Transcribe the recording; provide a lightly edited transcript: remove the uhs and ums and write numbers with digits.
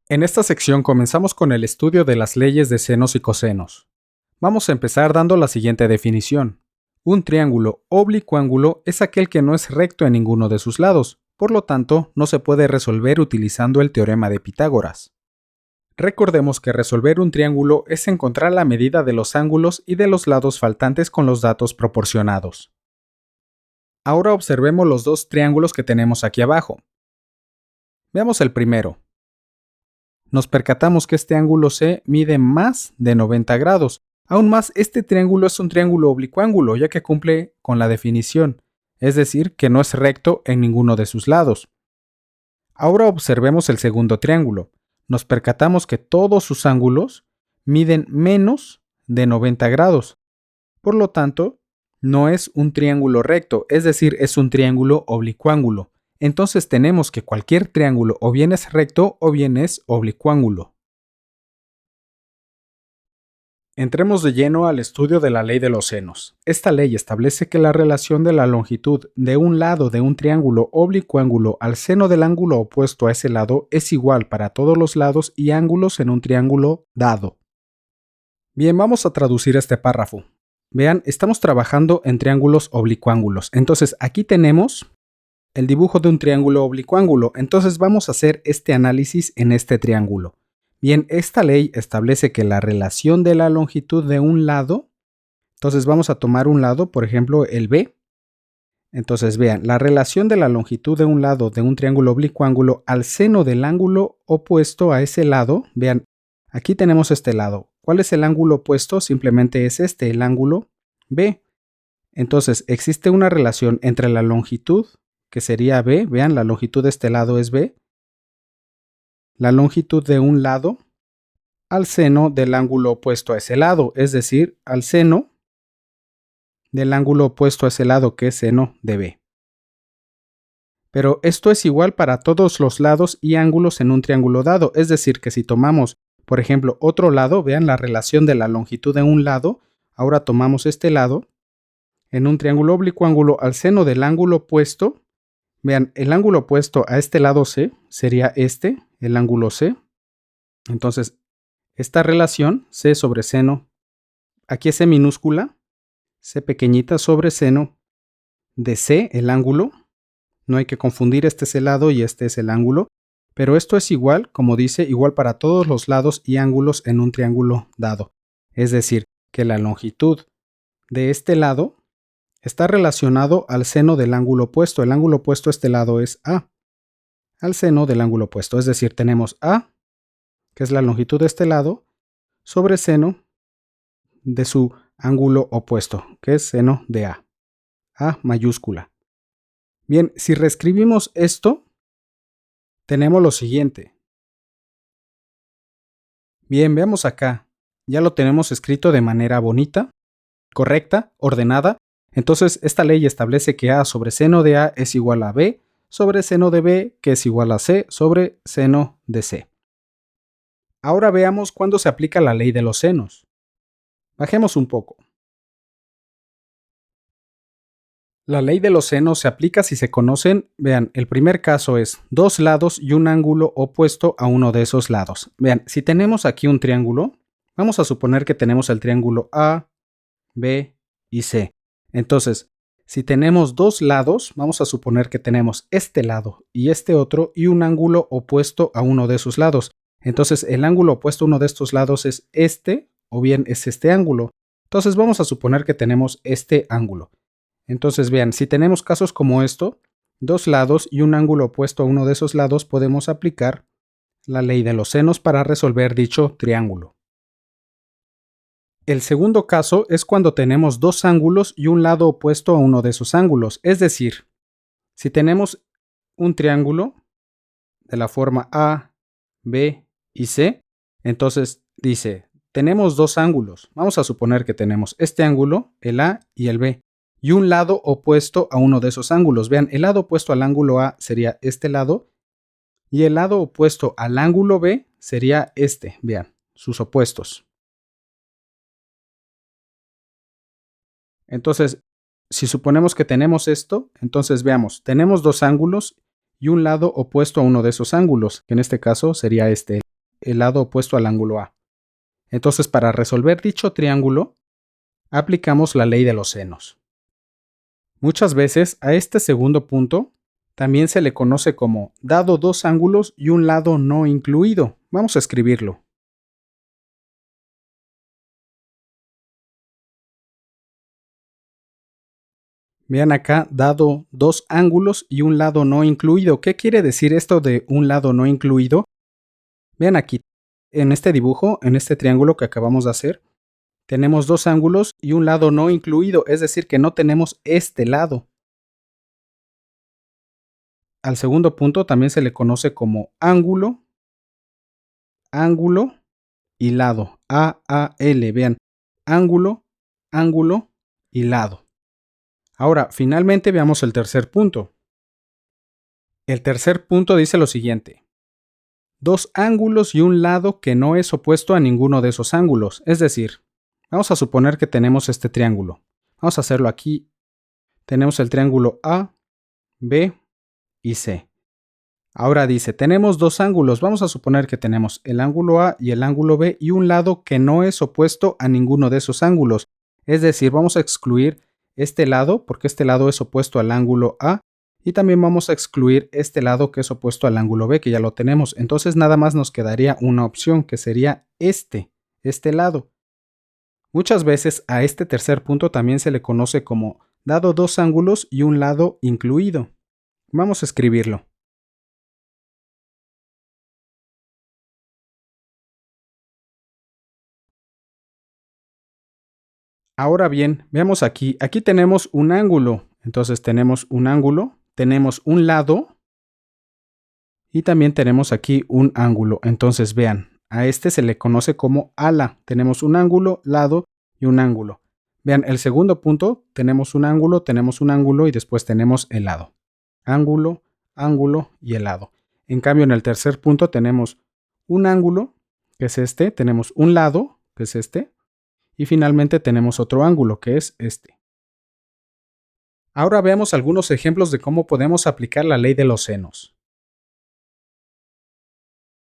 En esta sección comenzamos con el estudio de las leyes de senos y cosenos. Vamos a empezar dando la siguiente definición. Un triángulo oblicuángulo es aquel que no es recto en ninguno de sus lados, por lo tanto, no se puede resolver utilizando el teorema de Pitágoras. Recordemos que resolver un triángulo es encontrar la medida de los ángulos y de los lados faltantes con los datos proporcionados. Ahora observemos los dos triángulos que tenemos aquí abajo. Veamos el primero. Nos percatamos que este ángulo C mide más de 90 grados. Aún más, este triángulo es un triángulo oblicuángulo, ya que cumple con la definición, es decir, que no es recto en ninguno de sus lados. Ahora observemos el segundo triángulo. Nos percatamos que todos sus ángulos miden menos de 90 grados. Por lo tanto, no es un triángulo recto, es decir, es un triángulo oblicuángulo. Entonces tenemos que cualquier triángulo o bien es recto o bien es oblicuángulo. Entremos de lleno al estudio de la ley de los senos. Esta ley establece que la relación de la longitud de un lado de un triángulo oblicuángulo al seno del ángulo opuesto a ese lado es igual para todos los lados y ángulos en un triángulo dado. Bien, vamos a traducir este párrafo. Vean, estamos trabajando en triángulos oblicuángulos. Entonces, aquí tenemos el dibujo de un triángulo oblicuángulo. Entonces, vamos a hacer este análisis en este triángulo. Bien, esta ley establece que la relación de la longitud de un lado, entonces vamos a tomar un lado, por ejemplo, el B. Entonces, vean, la relación de la longitud de un lado de un triángulo oblicuángulo al seno del ángulo opuesto a ese lado, vean, aquí tenemos este lado. ¿Cuál es el ángulo opuesto? Simplemente es este, el ángulo B. Entonces, existe una relación entre la longitud, que sería B, vean, la longitud de este lado es B, la longitud de un lado al seno del ángulo opuesto a ese lado, es decir, al seno del ángulo opuesto a ese lado, que es seno de B. Pero esto es igual para todos los lados y ángulos en un triángulo dado, es decir, que si tomamos, por ejemplo, otro lado, vean la relación de la longitud de un lado, ahora tomamos este lado, en un triángulo oblicuángulo al seno del ángulo opuesto, vean, el ángulo opuesto a este lado C sería este, el ángulo C. Entonces, esta relación, C sobre seno, aquí es C minúscula, C pequeñita sobre seno de C, el ángulo. No hay que confundir, este es el lado y este es el ángulo. Pero esto es igual, como dice, igual para todos los lados y ángulos en un triángulo dado. Es decir, que la longitud de este lado está relacionado al seno del ángulo opuesto. El ángulo opuesto a este lado es A. Al seno del ángulo opuesto. Es decir, tenemos A, que es la longitud de este lado, sobre seno de su ángulo opuesto, que es seno de A. A mayúscula. Bien, si reescribimos esto, tenemos lo siguiente. Bien, veamos acá. Ya lo tenemos escrito de manera bonita, correcta, ordenada. Entonces, esta ley establece que A sobre seno de A es igual a B sobre seno de B, que es igual a C sobre seno de C. Ahora veamos cuándo se aplica la ley de los senos. Bajemos un poco. La ley de los senos se aplica si se conocen, vean, el primer caso es dos lados y un ángulo opuesto a uno de esos lados. Vean, si tenemos aquí un triángulo, vamos a suponer que tenemos el triángulo A, B y C. Entonces, si tenemos dos lados, vamos a suponer que tenemos este lado y este otro y un ángulo opuesto a uno de esos lados. Entonces, el ángulo opuesto a uno de estos lados es este o bien es este ángulo. Entonces, vamos a suponer que tenemos este ángulo. Entonces, vean, si tenemos casos como esto, dos lados y un ángulo opuesto a uno de esos lados, podemos aplicar la ley de los senos para resolver dicho triángulo. El segundo caso es cuando tenemos dos ángulos y un lado opuesto a uno de esos ángulos. Es decir, si tenemos un triángulo de la forma A, B y C, entonces dice, tenemos dos ángulos. Vamos a suponer que tenemos este ángulo, el A y el B, y un lado opuesto a uno de esos ángulos. Vean, el lado opuesto al ángulo A sería este lado y el lado opuesto al ángulo B sería este. Vean, sus opuestos. Entonces, si suponemos que tenemos esto, entonces veamos, tenemos dos ángulos y un lado opuesto a uno de esos ángulos, que en este caso sería este. el lado opuesto al ángulo A. Entonces, para resolver dicho triángulo, aplicamos la ley de los senos. Muchas veces a este segundo punto también se le conoce como dado dos ángulos y un lado no incluido. Vamos a escribirlo. Vean acá, dado dos ángulos y un lado no incluido. ¿Qué quiere decir esto de un lado no incluido? Vean aquí, en este dibujo, en este triángulo que acabamos de hacer, tenemos dos ángulos y un lado no incluido, es decir, que no tenemos este lado. Al segundo punto también se le conoce como ángulo, ángulo y lado. A-A-L, vean, ángulo, ángulo y lado. Ahora, finalmente veamos el tercer punto. El tercer punto dice lo siguiente. Dos ángulos y un lado que no es opuesto a ninguno de esos ángulos. Es decir, vamos a suponer que tenemos este triángulo. Vamos a hacerlo aquí. Tenemos el triángulo A, B y C. Ahora dice, tenemos dos ángulos. Vamos a suponer que tenemos el ángulo A y el ángulo B y un lado que no es opuesto a ninguno de esos ángulos. Es decir, vamos a excluir este lado porque este lado es opuesto al ángulo A y también vamos a excluir este lado que es opuesto al ángulo B, que ya lo tenemos. Entonces nada más nos quedaría una opción que sería este lado. Muchas veces a este tercer punto también se le conoce como dado dos ángulos y un lado incluido. Vamos a escribirlo. Ahora bien, veamos aquí. Aquí tenemos un ángulo. Entonces tenemos un ángulo, tenemos un lado y también tenemos aquí un ángulo. Entonces vean, a este se le conoce como ala. Tenemos un ángulo, lado y un ángulo. Vean, el segundo punto, tenemos un ángulo y después tenemos el lado. Ángulo, ángulo y el lado. En cambio, en el tercer punto tenemos un ángulo, que es este, tenemos un lado, que es este, y finalmente tenemos otro ángulo, que es este. Ahora veamos algunos ejemplos de cómo podemos aplicar la ley de los senos.